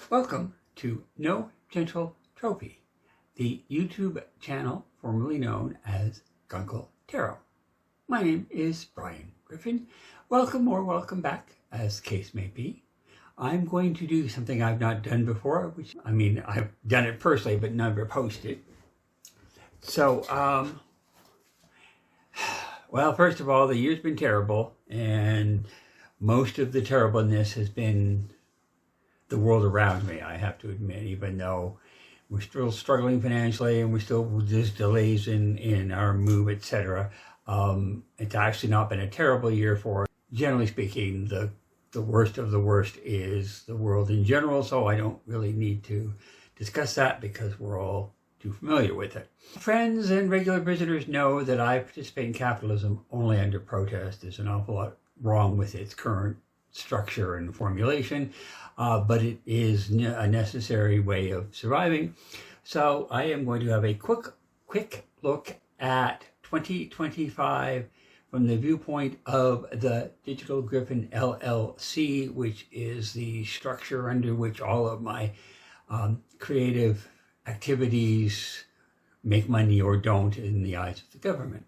Welcome to No Gentle Trophy, the YouTube channel formerly known as Guncle Tarot. My name is Brian Griffin. Welcome or welcome back, as the case may be. I'm going to do something I've not done before, I've done it personally, but never posted. So, well, first of all, the year's been terrible, and most of the terribleness has been the world around me, I have to admit, even though we're still struggling financially and there's delays in our move, etc. It's actually not been a terrible year for us. Generally speaking, the worst of the worst is the world in general, so I don't really need to discuss that because we're all too familiar with it. Friends and regular visitors know that I participate in capitalism only under protest. There's an awful lot wrong with its current structure and formulation, but it is a necessary way of surviving. So I am going to have a quick look at 2025 from the viewpoint of the Digital Griffin LLC, which is the structure under which all of my creative activities make money or don't in the eyes of the government.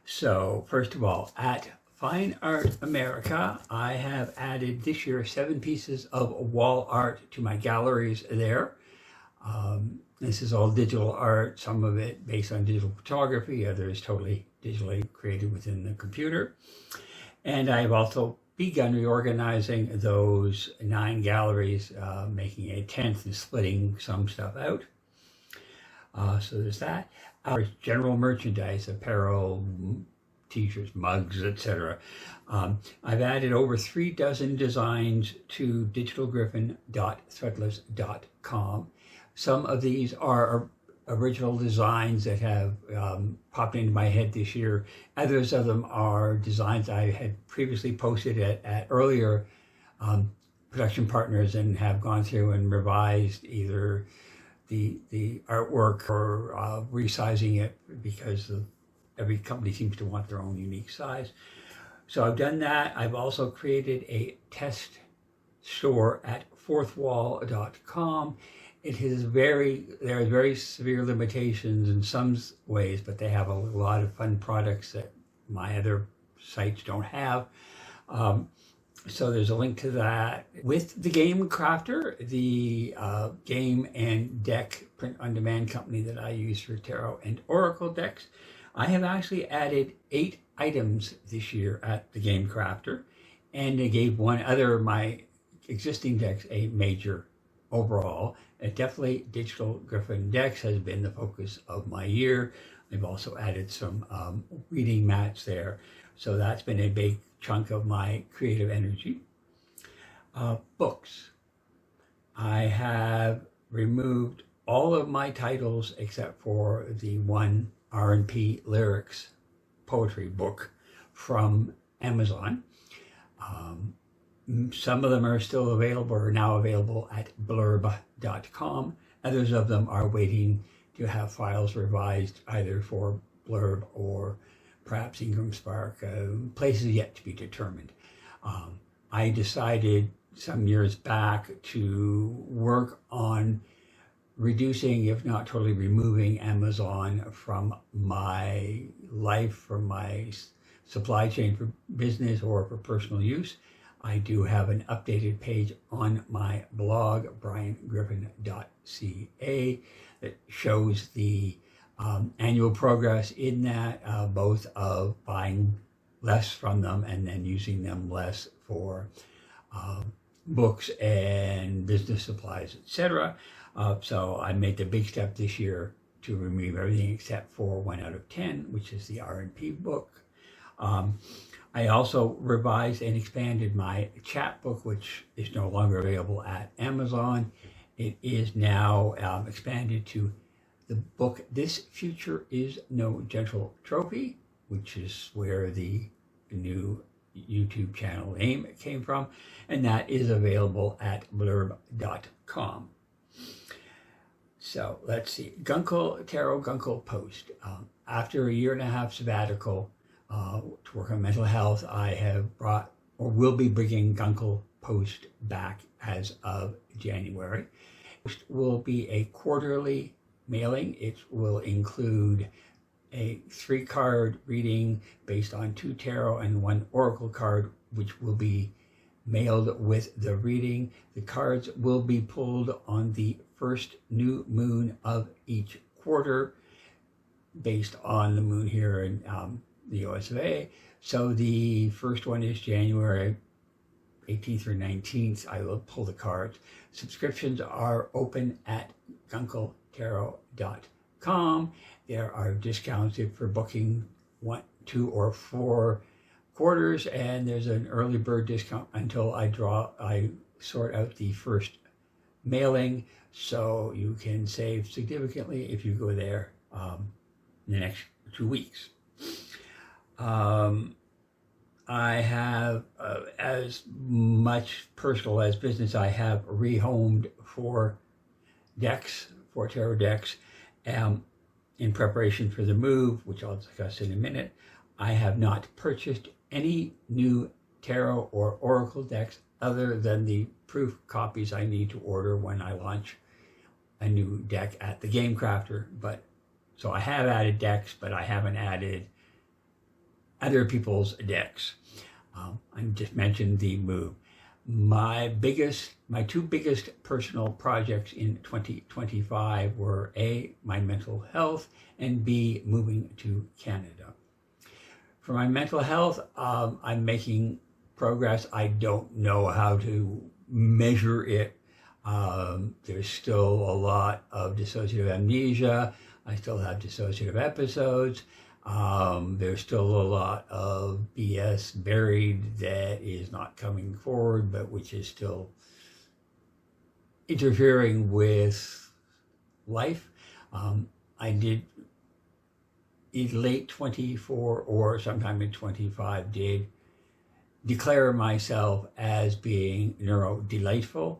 So first of all, at Fine Art America, I have added this year 7 pieces of wall art to my galleries there. This is all digital art, some of it based on digital photography, others totally digitally created within the computer. And I've also begun reorganizing those 9 galleries, making a 10th and splitting some stuff out. So there's that. General merchandise, apparel, t-shirts, mugs, etc. I've added over 3 dozen designs to digitalgriffin.threadless.com. Some of these are original designs that have popped into my head this year. Others of them are designs I had previously posted at earlier production partners and have gone through and revised either the artwork or resizing it because every company seems to want their own unique size. So I've done that. I've also created a test store at fourthwall.com. There are very severe limitations in some ways, but they have a lot of fun products that my other sites don't have. So there's a link to that. With the Game Crafter, the game and deck print-on-demand company that I use for tarot and oracle decks, I have actually added 8 items this year at the Game Crafter, and I gave one other of my existing decks a major overhaul. Definitely Digital Griffin Decks has been the focus of my year. I've also added some reading mats there, so that's been a big chunk of my creative energy. Books. I have removed all of my titles except for the one R&P Lyrics poetry book from Amazon. Some of them are still available or now available at blurb.com. Others of them are waiting to have files revised either for Blurb or perhaps Ingram Spark, places yet to be determined. I decided some years back to work on reducing, if not totally removing, Amazon from my life, from my supply chain for business or for personal use. I do have an updated page on my blog, briangriffin.ca, that shows the annual progress in that, both of buying less from them and then using them less for books and business supplies, etc. So I made the big step this year to remove everything except for 1 out of 10, which is the R&P book. I also revised and expanded my chat book, which is no longer available at Amazon. It is now expanded to the book This Future Is No Gentle Trophy, which is where the new YouTube channel name came from, and that is available at blurb.com. So let's see, Guncle Tarot Guncle Post. After a 1.5-year sabbatical to work on mental health, I have brought or will be bringing Guncle post back as of January. It will be a quarterly mailing. It will include a 3-card reading based on 2 tarot and 1 oracle card, which will be mailed with the reading. The cards will be pulled on the first new moon of each quarter based on the moon here in the US of A. So the first one is January 18th or 19th. I will pull the cards. Subscriptions are open at gunkeltarot.com. There are discounts for booking 1, 2, or 4 quarters, and there's an early bird discount until I sort out the first mailing, so you can save significantly if you go there in the next 2 weeks. I have, as much personal as business, I have rehomed 4 tarot decks, in preparation for the move, which I'll discuss in a minute. I have not purchased any new tarot or oracle decks other than the proof copies I need to order when I launch a new deck at the Game Crafter. So I have added decks, but I haven't added other people's decks. I just mentioned the move. My 2 biggest personal projects in 2025 were A, my mental health, and B, moving to Canada. For my mental health, I'm making progress. I don't know how to measure it. There's still a lot of dissociative amnesia. I still have dissociative episodes. There's still a lot of BS buried that is not coming forward, but which is still interfering with life. I did, in late 24 or sometime in 25, did declare myself as being neurodelightful.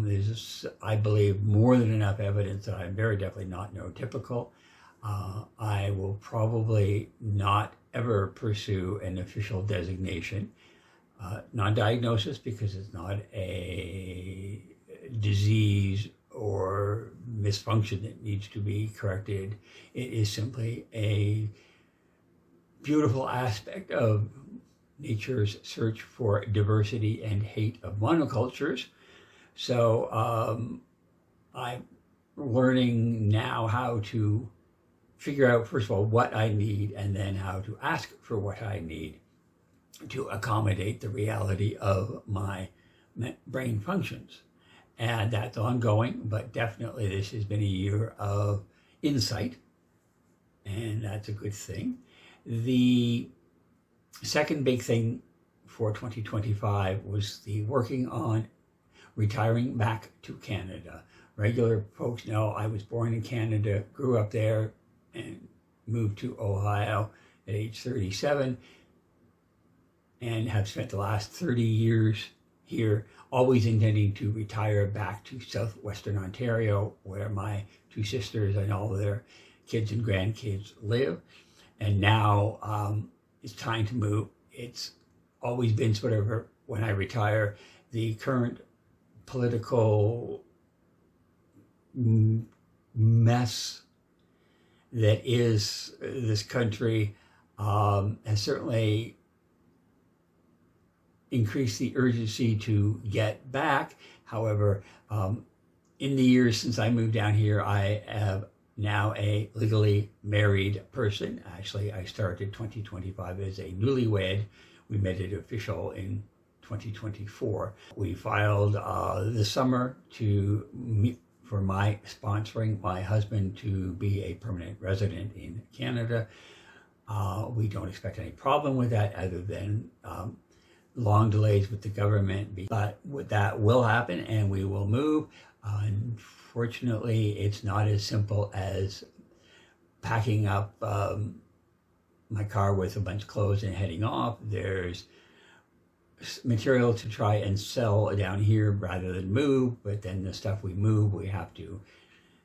There's, I believe, more than enough evidence that I'm very definitely not neurotypical. I will probably not ever pursue an official designation, non-diagnosis, because it's not a disease or misfunction that needs to be corrected. It is simply a beautiful aspect of nature's search for diversity and hate of monocultures. So I'm learning now how to figure out, first of all, what I need, and then how to ask for what I need to accommodate the reality of my brain functions. And that's ongoing, but definitely this has been a year of insight, and that's a good thing. The second big thing for 2025 was the working on retiring back to Canada. Regular folks know I was born in Canada, grew up there, and moved to Ohio at age 37, and have spent the last 30 years here, always intending to retire back to southwestern Ontario, where my 2 sisters and all of their kids and grandkids live. And now it's time to move. It's always been sort of, when I retire, the current political mess that is this country has certainly increased the urgency to get back. However, in the years since I moved down here, I am now a legally married person. Actually, I started 2025 as a newlywed. We made it official in 2024. We filed this summer for my sponsoring my husband to be a permanent resident in Canada. We don't expect any problem with that, other than long delays with the government, but that will happen and we will move. Unfortunately, it's not as simple as packing up my car with a bunch of clothes and heading off. There's material to try and sell down here rather than move, but then the stuff we move, we have to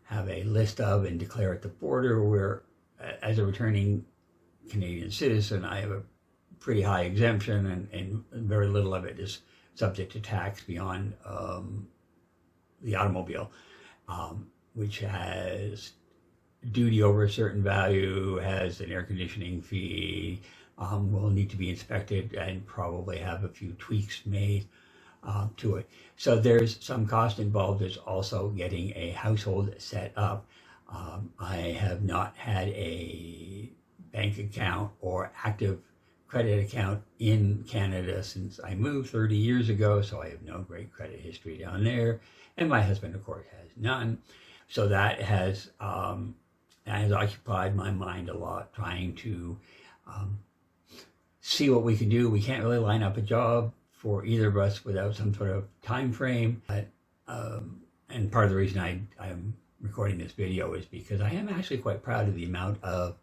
have a list of and declare at the border. Where, as a returning Canadian citizen, I have a pretty high exemption, and very little of it is subject to tax beyond the automobile, which has duty over a certain value, has an air conditioning fee, will need to be inspected and probably have a few tweaks made to it. So there's some cost involved. There's also getting a household set up. I have not had a bank account or active credit account in Canada since I moved 30 years ago, so I have no great credit history down there. And my husband, of course, has none. So that has occupied my mind a lot, trying to see what we can do. We can't really line up a job for either of us without some sort of time frame. And part of the reason I'm recording this video is because I am actually quite proud of the amount of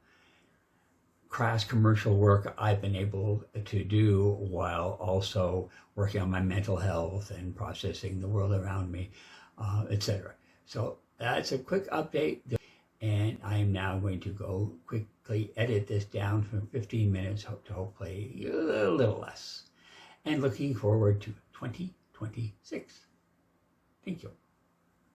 crass commercial work I've been able to do while also working on my mental health and processing the world around me, etc. So that's a quick update, and I am now going to go quickly edit this down from 15 minutes to hopefully a little less, and looking forward to 2026. Thank you.